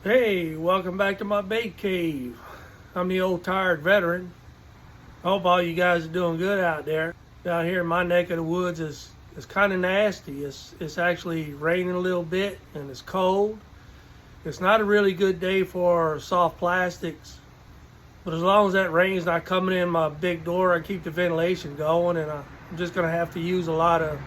Hey, welcome back to my bait cave. I'm the old tired veteran. I hope all you guys are doing good out there. Down here in my neck of the woods is kind of nasty. It's actually raining a little bit and it's cold. It's not a really good day for soft plastics, but as long as that rain's not coming in my big door, I keep the ventilation going, and I'm just gonna have to use a lot of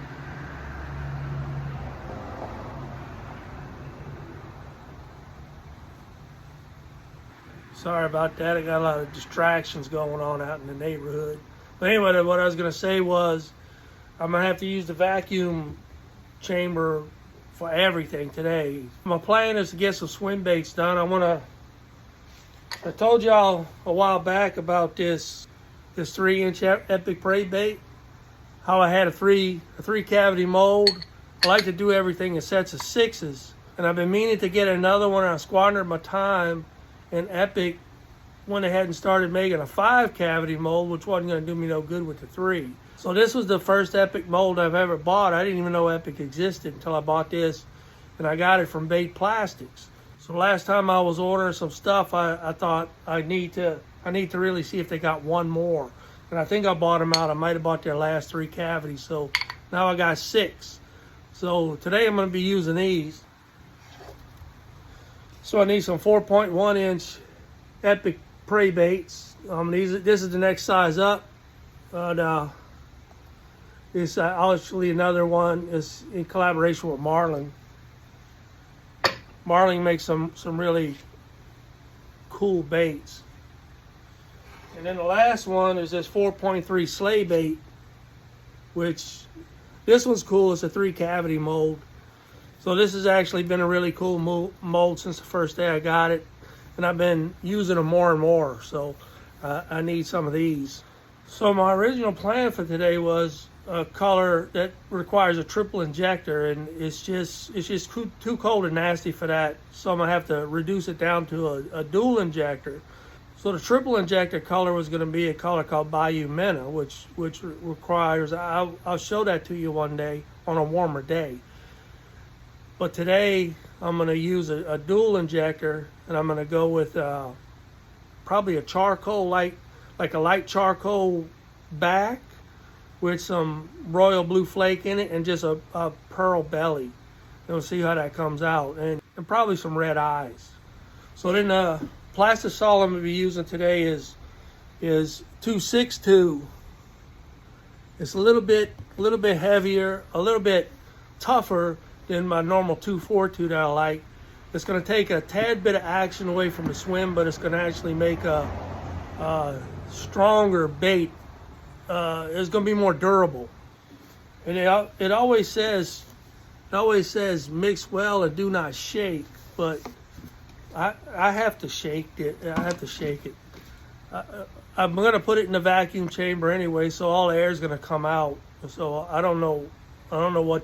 Sorry about that. I got a lot of distractions going on out in the neighborhood. But anyway, what I was going to say was I'm going to have to use the vacuum chamber for everything today. My plan is to get some swim baits done. I told y'all a while back about this 3-inch epic PreyBait, how I had a three cavity mold. I like to do everything in sets of 6s. And I've been meaning to get another one, and I squandered my time in Epic when they hadn't started making a 5 cavity mold, which wasn't going to do me no good with the 3. So this was the first Epic mold I've ever bought. I didn't even know Epic existed until I bought this, and I got it from Bait Plastics. So last time I was ordering some stuff, I thought I need to really see if they got one more. And I think I bought them out. I might have bought their last 3 cavities. So now I got 6. So today I'm going to be using these. So I need some 4.1 inch Epic PreyBaits. This is the next size up. This actually another one is in collaboration with Marlin. Marlin makes some really cool baits. And then the last one is this 4.3 SlayBait, which this one's cool. It's a 3 cavity mold. So this has actually been a really cool mold since the first day I got it, and I've been using them more and more, so I need some of these. So my original plan for today was a color that requires a triple injector, and it's just too cold and nasty for that, so I'm going to have to reduce it down to a dual injector. So the triple injector color was going to be a color called Bayou Minna, which requires, I'll show that to you one day on a warmer day. But today, I'm going to use a dual injector, and I'm going to go with probably a charcoal, like a light charcoal back with some royal blue flake in it and just a pearl belly. And we'll see how that comes out, and probably some red eyes. So then the plastic solid I'm going to be using today is 262. It's a little bit heavier, a little bit tougher than my normal 242 that I like. It's going to take a tad bit of action away from the swim, but it's going to actually make a stronger bait. It's going to be more durable. And it always says mix well and do not shake, but I have to shake it. I'm going to put it in the vacuum chamber anyway, so all the air is going to come out. So I don't know what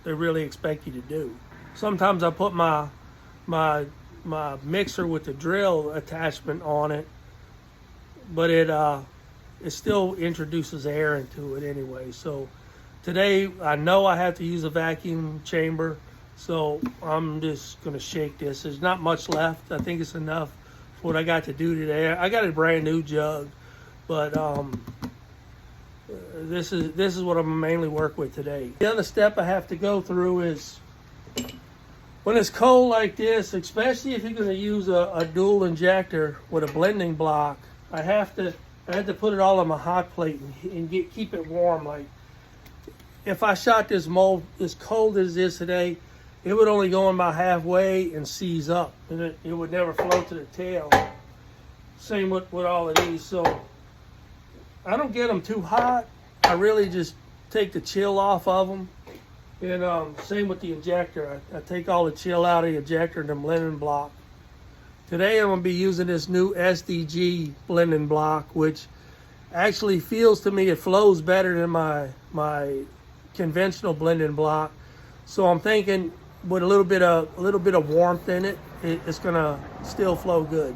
they really expect you to do. Sometimes I put my mixer with the drill attachment on it, but it still introduces air into it anyway. So today I know I have to use a vacuum chamber, so I'm just gonna shake this. There's not much left. I think it's enough for what I got to do today. I got a brand new jug, but this is what I'm mainly work with today. The other step I have to go through is when it's cold like this, especially if you're going to use a dual injector with a blending block, I had to put it all on my hot plate and keep it warm. Like if I shot this mold as cold as it is today, it would only go in about halfway and seize up, and it would never float to the tail. Same with all of these. So I don't get them too hot. I really just take the chill off of them. And same with the injector. I take all the chill out of the injector and the blending block. Today I'm going to be using this new SDG blending block, which actually feels to me it flows better than my conventional blending block. So I'm thinking with a little bit of warmth in it, it's going to still flow good.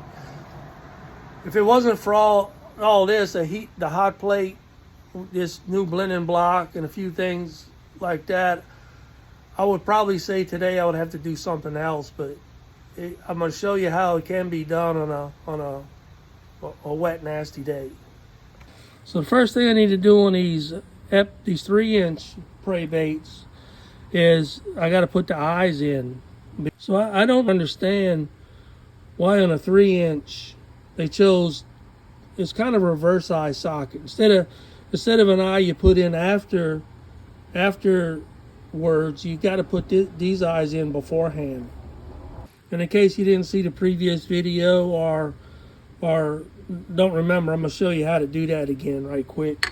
If it wasn't for all this, the hot plate, this new blending block, and a few things like that, I would probably say today I would have to do something else, but I'm going to show you how it can be done on a wet, nasty day. So the first thing I need to do on these 3-inch PreyBaits is I got to put the eyes in. So I don't understand why on a 3-inch they chose, it's kind of a reverse eye socket. Instead of an eye you put in afterwards, you got to put these eyes in beforehand. And in case you didn't see the previous video or don't remember, I'm going to show you how to do that again right quick.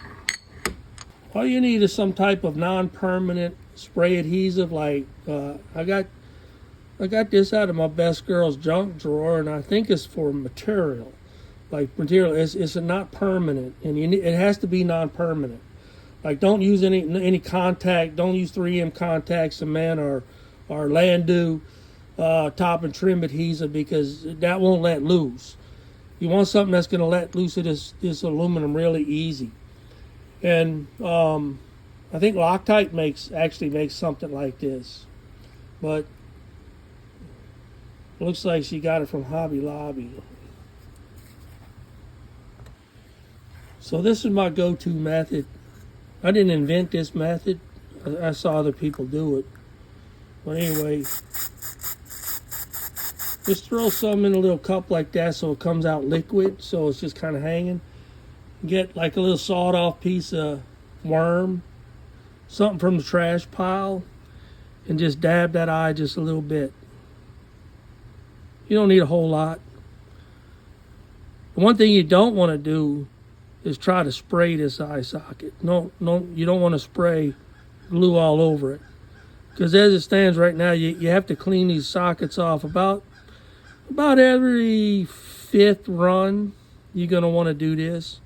All you need is some type of non-permanent spray adhesive. Like I got this out of my best girl's junk drawer, and I think it's for material. Like material, it's not permanent, and it has to be non-permanent. Like don't use any contact. Don't use 3M contact cement or Landu top and trim adhesive, because that won't let loose. You want something that's going to let loose of this aluminum really easy. And I think Loctite actually makes something like this, but it looks like she got it from Hobby Lobby. So this is my go-to method. I didn't invent this method. I saw other people do it. But anyway, just throw some in a little cup like that so it comes out liquid, so it's just kind of hanging. Get like a little sawed off piece of worm, something from the trash pile, and just dab that eye just a little bit. You don't need a whole lot. The one thing you don't want to do is try to spray this eye socket. No, you don't want to spray glue all over it, because as it stands right now, you have to clean these sockets off about every 5th run. You're going to want to do this.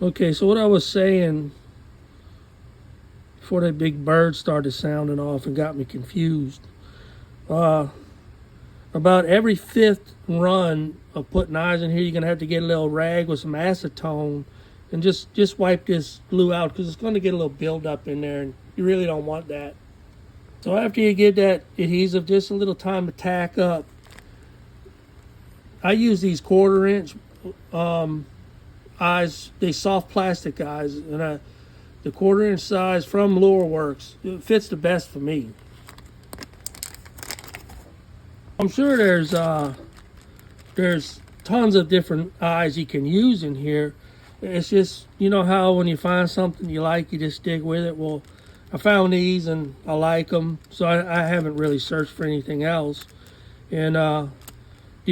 Okay, so what I was saying before that big bird started sounding off and got me confused, about every 5th run of putting eyes in here, you're going to have to get a little rag with some acetone and just wipe this glue out, because it's going to get a little buildup in there, and you really don't want that. So after you get that adhesive, just a little time to tack up. I use these 1/4-inch eyes. They soft plastic eyes, and the 1/4-inch size from Lureworks, it fits the best for me. I'm sure there's tons of different eyes you can use in here. It's just, you know how when you find something you like, you just stick with it. Well, I found these and I like them, so I haven't really searched for anything else. And the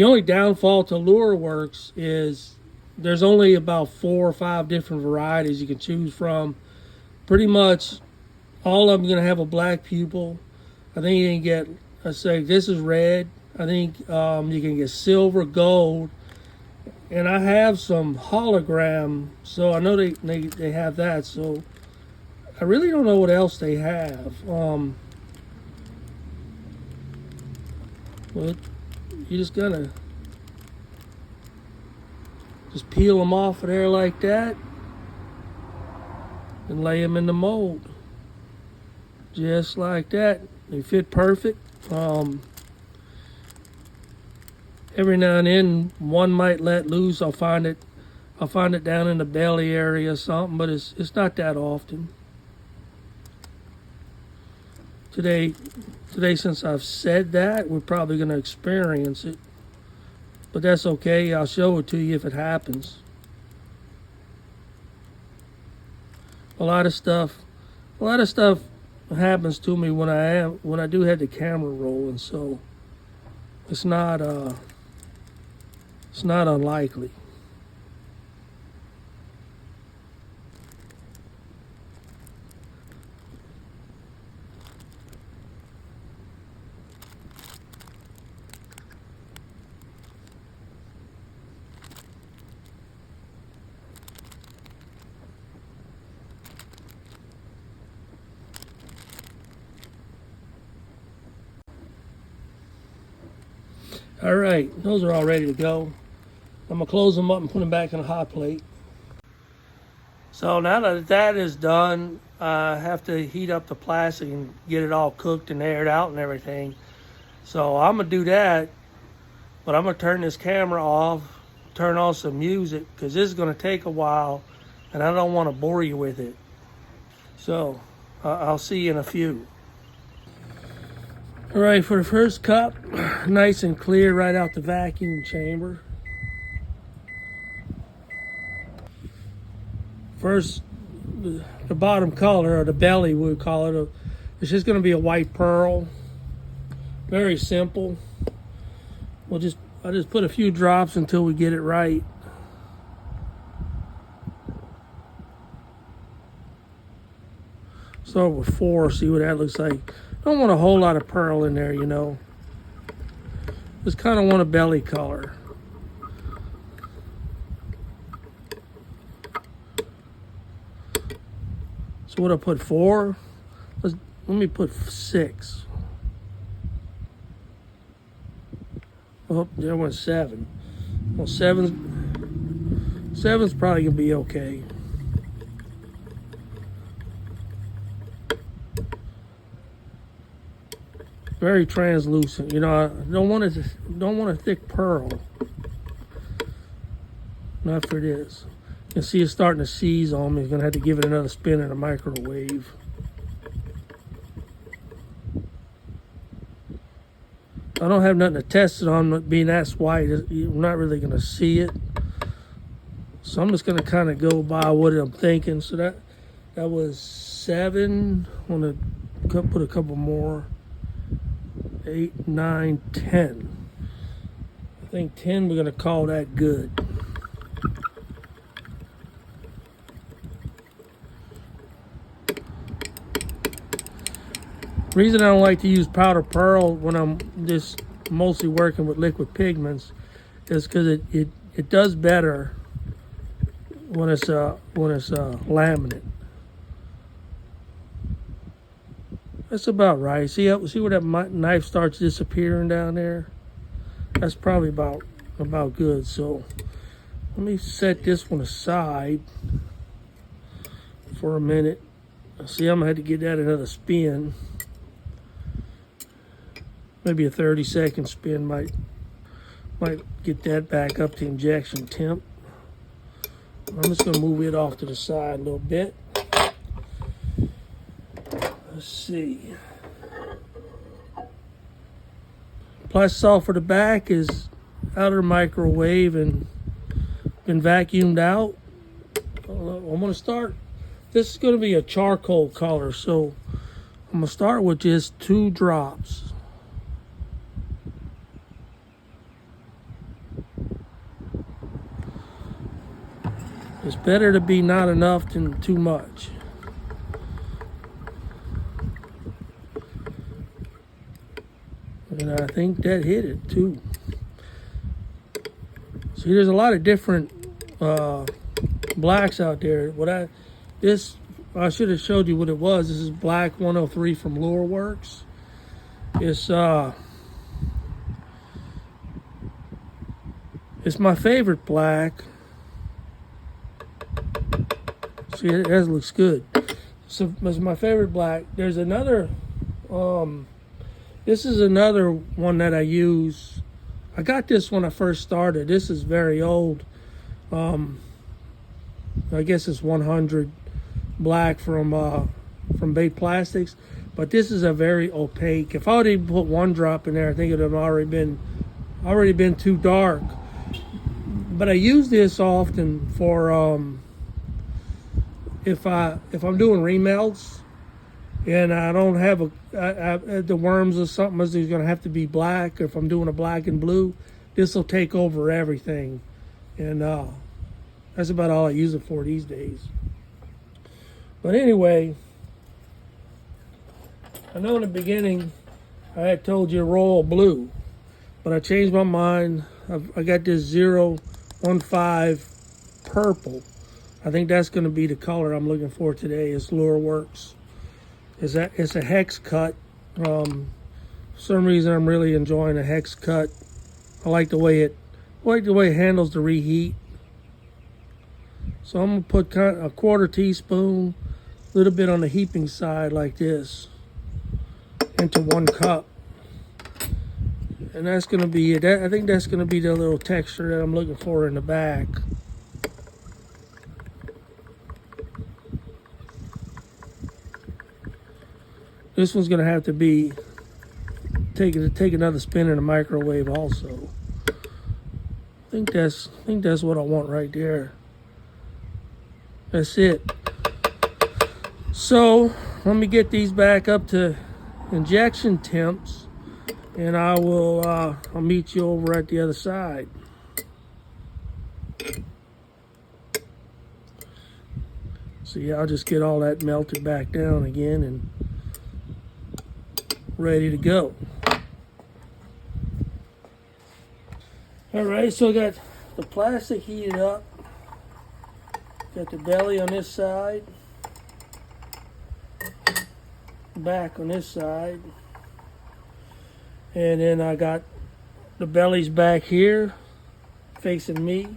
only downfall to Lureworks is there's only about 4 or 5 different varieties you can choose from. Pretty much all of them are going to have a black pupil. I think you can get, let's say this is red. I think you can get silver, gold, and I have some hologram, so I know they have that. So I really don't know what else they have. But you just gotta just peel them off of there like that and lay them in the mold, just like that. They fit perfect. Every now and then one might let loose. I'll find it down in the belly area or something, but it's not that often. Today, since I've said that, we're probably going to experience it, but that's okay. I'll show it to you if it happens. A lot of stuff happens to me when I do have the camera rolling, so it's not unlikely. All right, those are all ready to go. I'm gonna close them up and put them back in a hot plate. So now that that is done, I have to heat up the plastic and get it all cooked and aired out and everything. So I'm gonna do that, but I'm gonna turn this camera off, turn on some music, because this is gonna take a while and I don't want to bore you with it. So I'll see you in a few. All right, for the first cup, nice and clear right out the vacuum chamber. First, the bottom color, or the belly we would call it, it's just going to be a white pearl. Very simple. I'll just put a few drops until we get it right. Start with 4, see what that looks like. Don't want a whole lot of pearl in there, you know. Just kind of want a belly color. So what I put 4? Let me put 6. Oh, there went 7. Well, 7's probably gonna be okay. Very translucent, you know. I don't want a thick pearl. Not for this. You can see it's starting to seize on me. It's gonna have to give it another spin in the microwave. I don't have nothing to test it on, being that's white. You're not really gonna see it. So I'm just gonna kind of go by what I'm thinking. So that was 7. I'm gonna put a couple more. 8, 9, 10. I think 10 we're gonna call that good. The reason I don't like to use powder pearl when I'm just mostly working with liquid pigments is because it does better when it's laminate. That's about right. See where that knife starts disappearing down there? That's probably about good. So let me set this one aside for a minute. See, I'm gonna have to get that another spin. Maybe a 30-second spin might get that back up to injection temp. I'm just gonna move it off to the side a little bit. Let's see. Plastic salt for the back is out of the microwave and been vacuumed out. I'm gonna start. This is gonna be a charcoal color, so I'm gonna start with just 2 drops. It's better to be not enough than too much. And I think that hit it too. See, there's a lot of different blacks out there. I should have showed you what it was. This is Black 103 from Lure Works. It's my favorite black. See, it looks good. So it's my favorite black. There's another. This is another one that I use. I got this when I first started. This is very old. I guess it's 100 black from Bait Plastics, but this is a very opaque. If I would even put 1 drop in there, I think it would have already been too dark. But I use this often for if I'm doing remelts and I don't have the worms or something is going to have to be black, or if I'm doing a black and blue, this will take over everything. And that's about all I use it for these days. But anyway, I know in the beginning I had told you royal blue, but I changed my mind. I got this 015 purple. I think that's going to be the color I'm looking for today. It's Lure Works. It's a hex cut. For some reason I'm really enjoying a hex cut I like the way it handles the reheat. So I'm gonna put a quarter teaspoon, a little bit on the heaping side like this, into 1 cup. And that's gonna be it. I think that's gonna be the little texture that I'm looking for in the back. This one's gonna have to be take another spin in the microwave also. I think that's what I want right there. That's it. So let me get these back up to injection temps, and I'll meet you over at the other side. So yeah, I'll just get all that melted back down again and ready to go. All right, so I got the plastic heated up. Got the belly on this side, back on this side, and then I got the bellies back here facing me.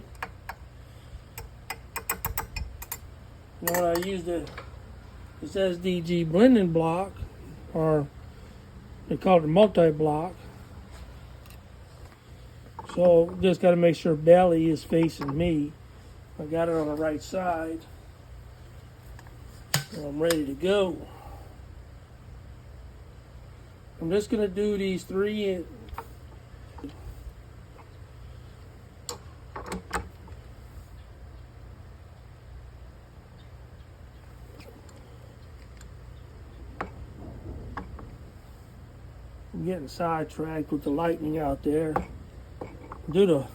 Now I used this SDG blending block, or they call it a multi-block. So just got to make sure belly is facing me. I got it on the right side. So I'm ready to go. I'm just going to do these 3 I'm getting sidetracked with the lightning out there. Do the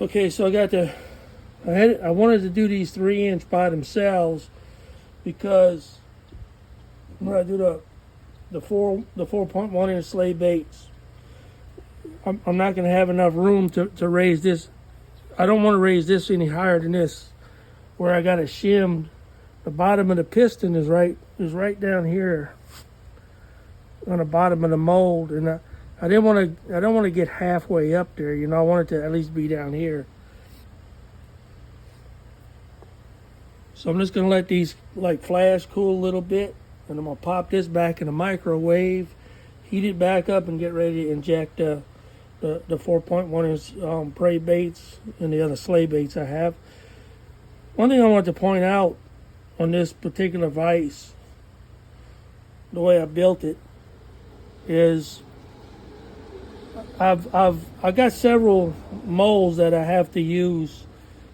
Okay, so I got I wanted to do these 3-inch by themselves because when I do the 4.1-inch SlayBaits, I'm not going to have enough room to raise this. I don't want to raise this any higher than this, where I got it shimmed. The bottom of the piston is right down here on the bottom of the mold, and I don't want to get halfway up there. You know, I want it to at least be down here. So I'm just gonna let these like flash cool a little bit, and I'm gonna pop this back in the microwave, heat it back up, and get ready to inject the 4.1-inch PreyBaits and the other SlayBaits I have. One thing I want to point out on this particular vise, the way I built it, is I got several molds that I have to use.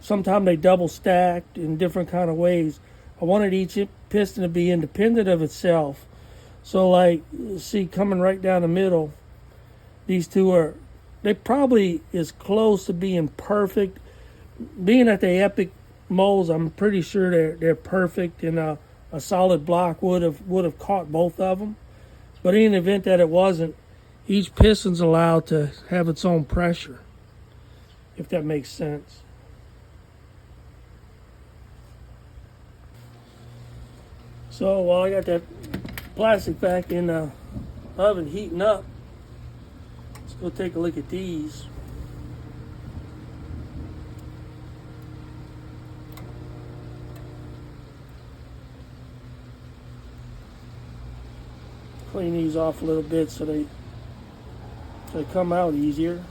Sometimes they double stacked in different kind of ways. I wanted each piston to be independent of itself. So like, see, coming right down the middle, these two they probably is close to being perfect. Being that they epic molds, I'm pretty sure they're perfect, and a solid block would have caught both of them. But in the event that it wasn't, each piston's allowed to have its own pressure, if that makes sense. So while I got that plastic back in the oven heating up, let's go take a look at these. Clean these off a little bit so they come out easier.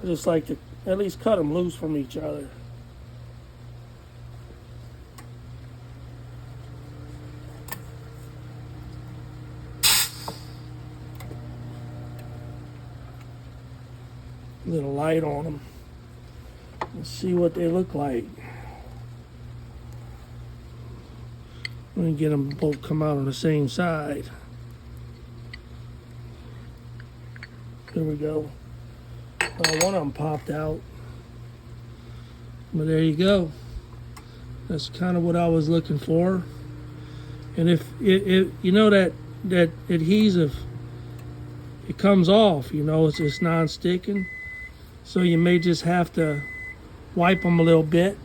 I just like to at least cut them loose from each other. Little light on them. Let's see what they look like. Let me get them both come out on the same side. Here we go. One of them popped out. But there you go. That's kind of what I was looking for. And if you know that adhesive, it comes off, you know, it's just non-sticking. So you may just have to wipe them a little bit.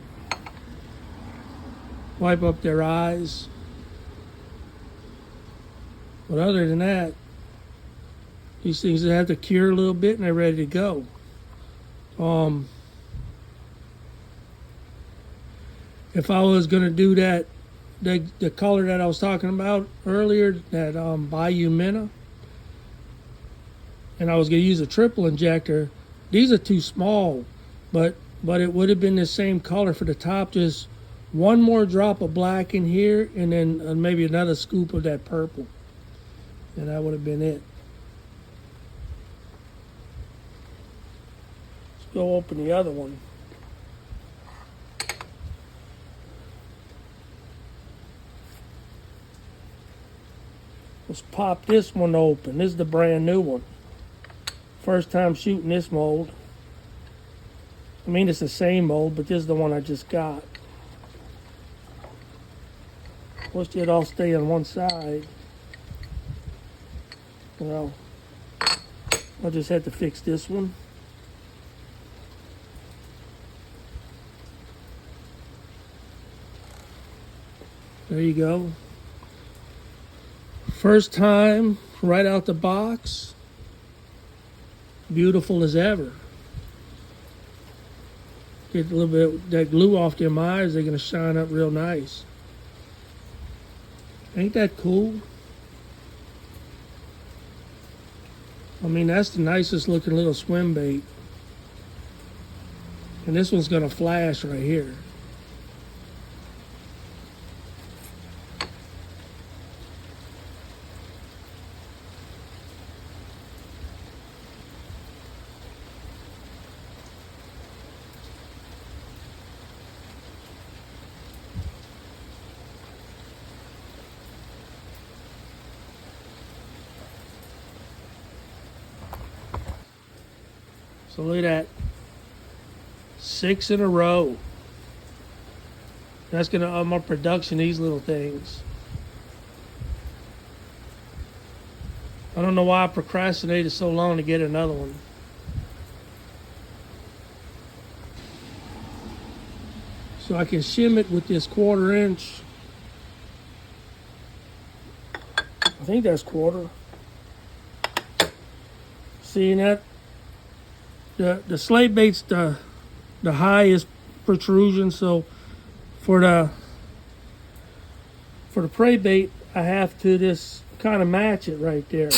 Wipe up their eyes. But other than that, these things have to cure a little bit and they're ready to go. If I was going to do that, the color that I was talking about earlier, that Bayou Minna, and I was going to use a triple injector, these are too small, but it would have been the same color for the top, just one more drop of black in here, and then maybe another scoop of that purple, and that would have been it. Let's go open the other one. Let's pop this one open. This is the brand new one. First time shooting this mold. I mean, it's the same mold, but this is the one I just got. Wish it all stay on one side. Well, I just had to fix this one. There you go. First time, right out the box. Beautiful as ever. Get a little bit of that glue off them eyes, they're going to shine up real nice. Ain't that cool? I mean, that's the nicest looking little swim bait. And this one's going to flash right here. So look at that. 6 in a row. That's gonna up my production, these little things. I don't know why I procrastinated so long to get another one. So I can shim it with this 1/4 inch. I think that's 1/4. Seeing that? The SlayBait's the highest protrusion, so for the PreyBait I have to just kind of match it right there,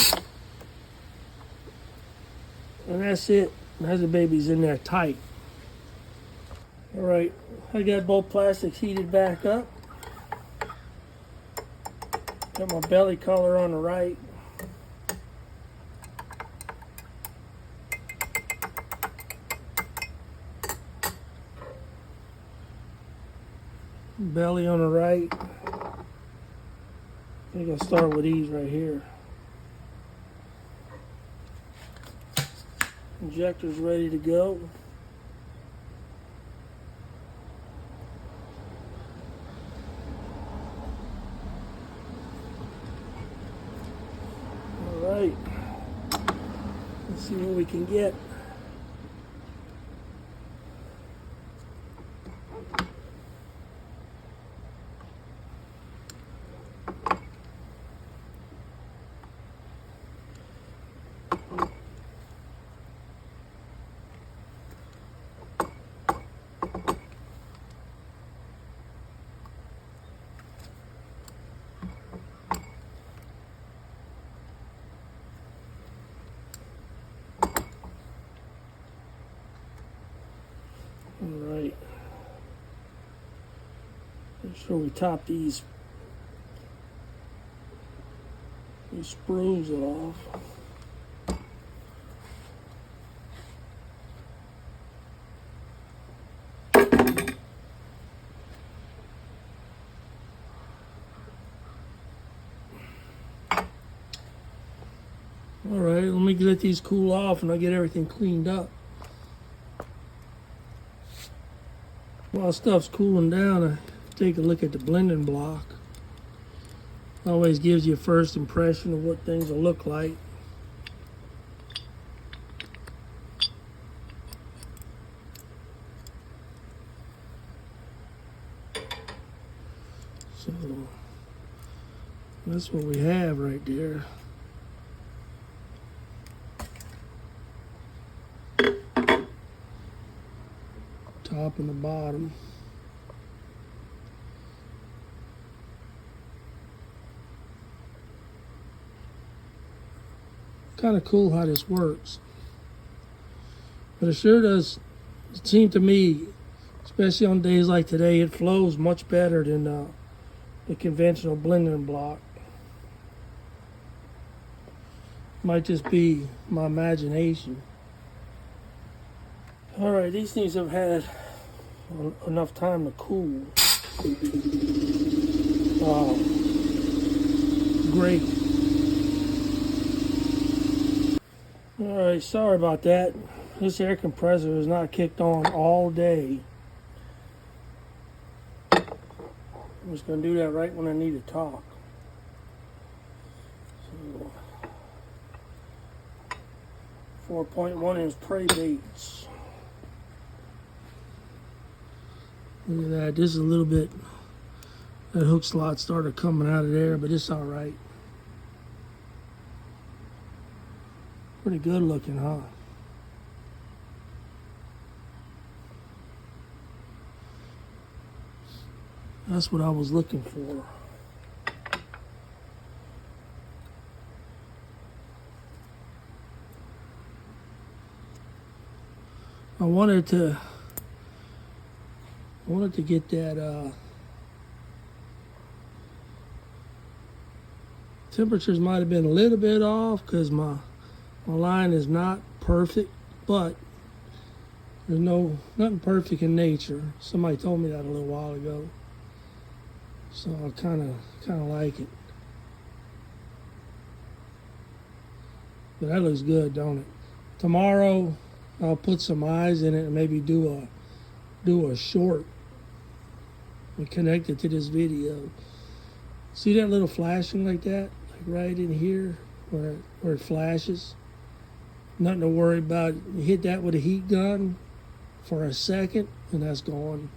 and that's it. That's the baby's in there tight. All right, I got both plastics heated back up. Got my belly color on the right. Belly on the right. I think I'll start with these right here. Injector's ready to go. All right. Let's see what we can get. All right. Make sure we top these sprues off. All right, let me let these cool off and I'll get everything cleaned up. While stuff's cooling down, I take a look at the blending block. Always gives you a first impression of what things will look like. So that's what we have right there. Top and the bottom. Kind of cool how this works. But it sure does seem to me, especially on days like today, it flows much better than the conventional blending block. Might just be my imagination. All right, these things have had enough time to cool. Great. All right, sorry about that. This air compressor is not kicked on all day. I'm just going to do that right when I need to talk. So, 4.1 inch PreyBaits. Look at that. This is a little bit, that hook slot started coming out of there, but it's all right. Pretty good looking, huh? That's what I was looking for. I wanted to get that temperatures might have been a little bit off because my line is not perfect, but there's nothing perfect in nature. Somebody told me that a little while ago, so I kind of like it. But that looks good, don't it? Tomorrow I'll put some eyes in it and maybe do a short and connect it to this video. See that little flashing like that, like right in here where it flashes? Nothing to worry about. You hit that with a heat gun for a second and that's gone.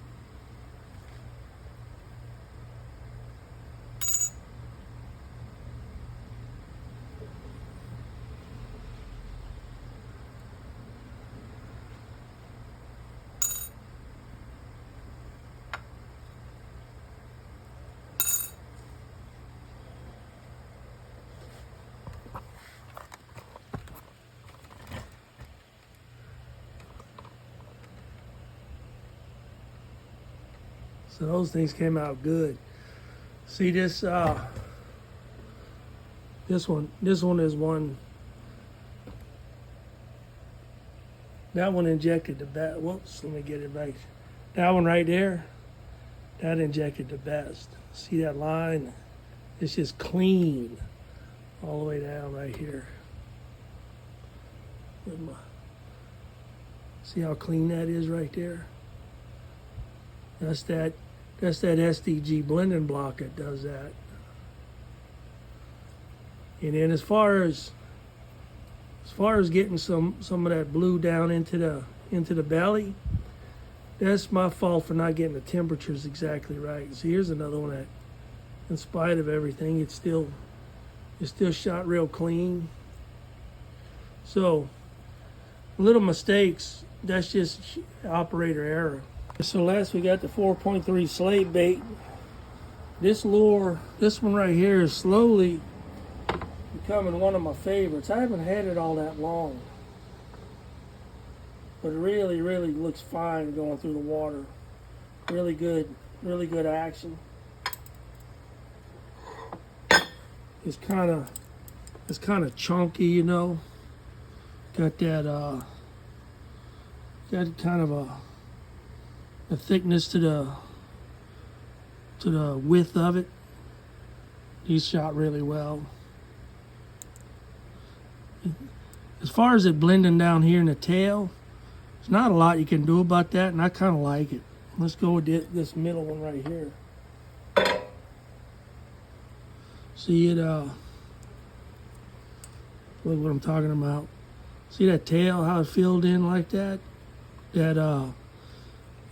So those things came out good. See this this one is one. That one injected the best. Whoops, let me get it right. That one right there, that injected the best. See that line? It's just clean all the way down right here. See how clean that is right there? That's that SDG blending block that does that. And then as far as getting some of that blue down into the belly, that's my fault for not getting the temperatures exactly right. So here's another one that, in spite of everything, it's still shot real clean. So little mistakes, that's just operator error. So last we got the 4.3 SlayBait. This lure, this one right here, is slowly becoming one of my favorites. I haven't had it all that long, but it really looks fine going through the water. Really good action. It's kind of chunky, you know. Got that got kind of a thickness to the width of it. He's shot really well. as far as it blending down here in the tail, there's not a lot you can do about that, and I kind of like it. Let's go with this middle one right here. See it, look what I'm talking about. See that tail, how it filled in like that? That,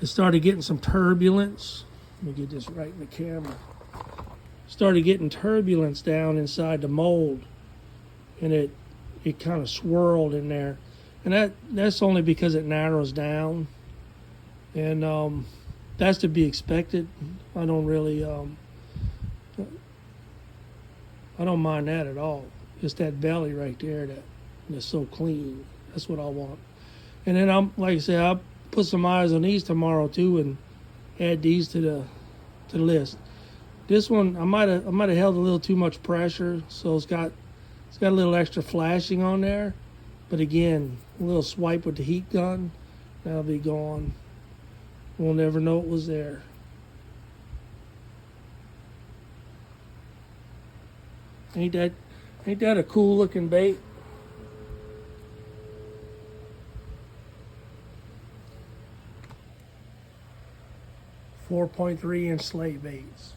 it started getting some turbulence. Let me get this right in the camera. Started getting turbulence down inside the mold, and it kind of swirled in there. And that's only because it narrows down. And that's to be expected. I don't really, I don't mind that at all. Just that belly right there that's so clean. That's what I want. And then like I said, I'll put some eyes on these tomorrow too, and add these to the list. This one I might have held a little too much pressure, so it's got a little extra flashing on there. But again, a little swipe with the heat gun, that'll be gone. We'll never know it was there. Ain't that a cool looking bait? .3-inch SlayBaits.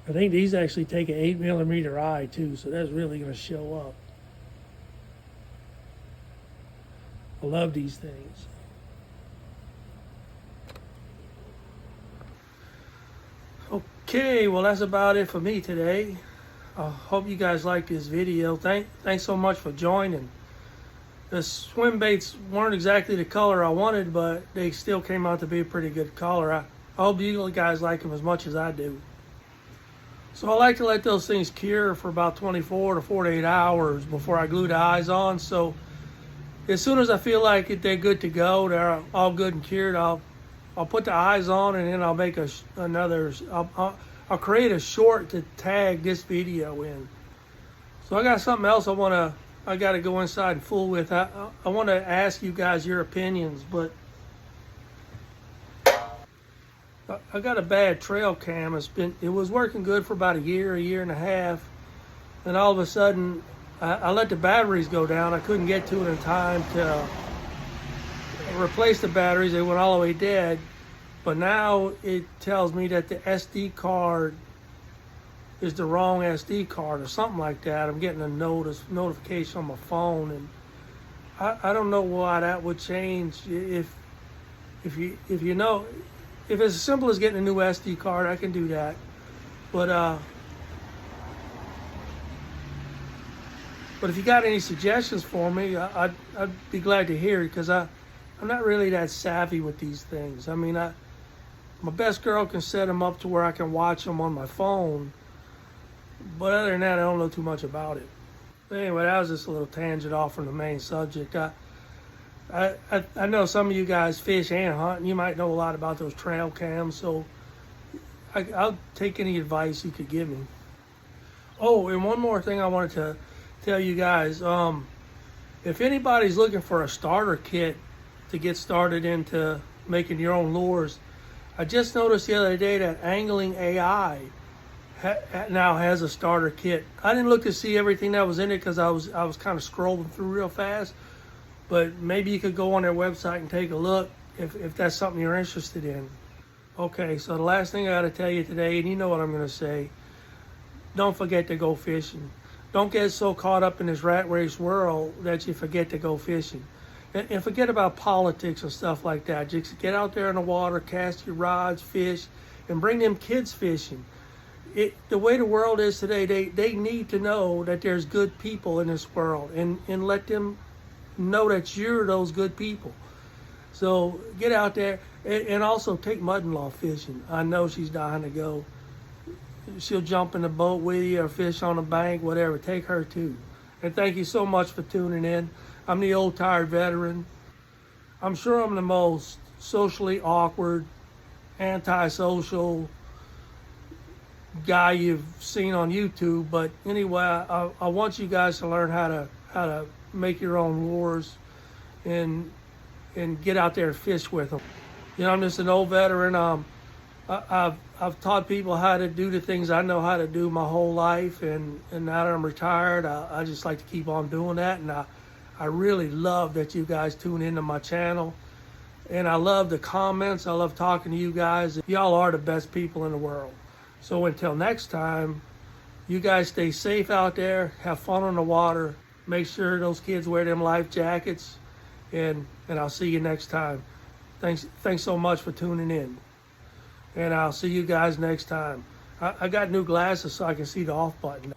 I think these actually take an 8mm eye too, so that's really going to show up. I love these things. Okay, well that's about it for me today. I hope you guys liked this video. Thanks so much for joining. The SwimBaits weren't exactly the color I wanted, but they still came out to be a pretty good color. I hope you guys like them as much as I do. So I like to let those things cure for about 24 to 48 hours before I glue the eyes on. So as soon as I feel like they're good to go, they're all good and cured, I'll put the eyes on, and then I'll make I'll create a short to tag this video in. So I got something else I got to go inside and fool with. I want to ask you guys your opinions, but I got a bad trail cam. It was working good for about a year and a half, and all of a sudden I let the batteries go down. I couldn't get to it in time to replace the batteries. They went all the way dead. But now it tells me that the SD card is the wrong SD card or something like that. I'm getting a notification on my phone, and I don't know why that would change. If you know, if it's as simple as getting a new SD card, I can do that. But if you got any suggestions for me, I'd be glad to hear it, because I'm not really that savvy with these things. I mean, my best girl can set them up to where I can watch them on my phone, but other than that, I don't know too much about it. But anyway, that was just a little tangent off from the main subject. I know some of you guys fish and hunt, and you might know a lot about those trail cams, so I'll take any advice you could give me. Oh, and one more thing I wanted to tell you guys. If anybody's looking for a starter kit to get started into making your own lures, I just noticed the other day that Angling AI now has a starter kit. I didn't look to see everything that was in it because I was kind of scrolling through real fast, but maybe you could go on their website and take a look if that's something you're interested in. Okay, so the last thing I got to tell you today, and you know what I'm going to say, don't forget to go fishing. Don't get so caught up in this rat race world that you forget to go fishing. And forget about politics and stuff like that. Just get out there in the water, cast your rods, fish, and bring them kids fishing. The way the world is today, they need to know that there's good people in this world, and let them know that you're those good people. So get out there, and also take mud-and-law fishing. I know she's dying to go. She'll jump in the boat with you or fish on the bank, whatever. Take her too. And thank you so much for tuning in. I'm the old tired veteran. I'm sure I'm the most socially awkward, antisocial guy you've seen on YouTube, but anyway, I want you guys to learn how to make your own lures and get out there and fish with them. You know, I'm just an old veteran. I've taught people how to do the things I know how to do my whole life, and now that I'm retired, I just like to keep on doing that. And I really love that you guys tune into my channel, and I love the comments. I love talking to you guys. Y'all are the best people in the world. So until next time, you guys stay safe out there, have fun on the water, make sure those kids wear them life jackets, and I'll see you next time. Thanks so much for tuning in. And I'll see you guys next time. I got new glasses so I can see the off button.